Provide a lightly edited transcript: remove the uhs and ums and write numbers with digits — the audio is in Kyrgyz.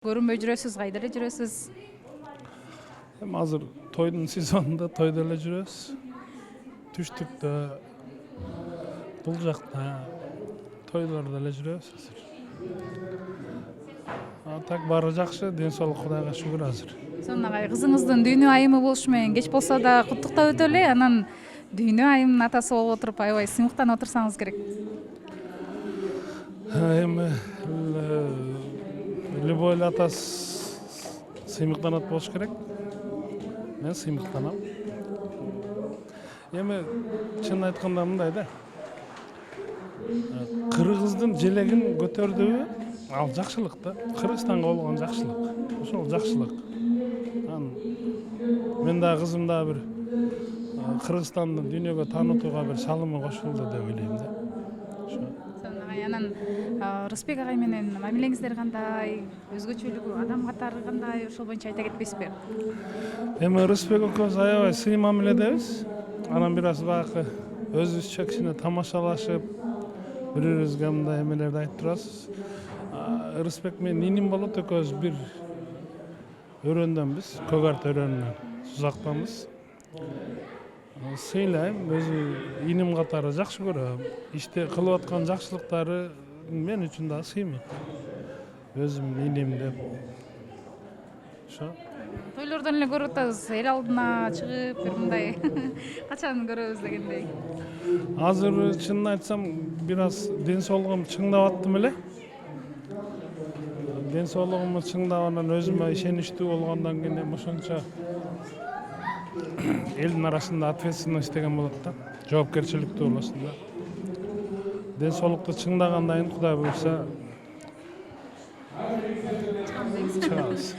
Көрүнбөй жүрөсүз, кайда эле жүрөсүз? Hem hazır toydun sezonunda toyda эле жүрөбүз. Түштүктө, бул жакта тойлордо эле жүрөбүз азыр. Так баары жакшы, ден соолук Кудайга шүгүр азыр. Сонун агай, кызыңыздын дүйнө айымы болушу менен кеч болсо да куттуктап өтөлү. Анан дүйнө айымынын атасы болуп отуруп аябай сыймыктанып отурсаңыз керек. Эми любой эле атасы сыймыктанат болуш керек. Мен сыймыктанам. Эми чын айтканда мындай да. Кыргыздын желегин көтөрдүбү? Ал жакшылык да. Кыргызстанга болгон жакшылык. Ошол жакшылык. Мен да кызым да бир Кыргызстанды дүйнөгө таанытууга бир салымы кошулду деп ойлойм да. Сонун агай, анан Рысбек агай менен мамилеңиздер кандай? Өзгөчөлүгү, адам катары кандай? Ошол боюнча айта кетпейсизби? Эми Рысбек экөөбүз аябай сый мамиледебиз. Анан бир аз баягы өзүбүзчө кичине тамашалашып, бири-бирибизге мындай эмелерди айтып турасыз. Рысбек менен иним болот, экөөбүз бир өрөөндөнбүз, көк арт өрөөнүнөн Сузактанбыз. Сыйлайм, өзү иним катары жакшы көрөм. Иште кылып аткан жакшылыктары мен үчүн да сыймык. Өзүм иним деп. Ошо. Тойлордон эле көрүп атабыз, эл алдына чыгып, бир мындай качан көрөбүз дегендей. Азыр чынын айтсам, бир аз ден соолугум чыңдап аттым эле. Ден соолугумду чыңдап анан өзүмө ишеничтүү болгондон кийин эми ошончо элдин арасында ответственно иштеген болот да. Жоопкерчиликтүү болосуң да. Ден соолукту чыңдагандан кийин Кудай буйрса чыгабыз.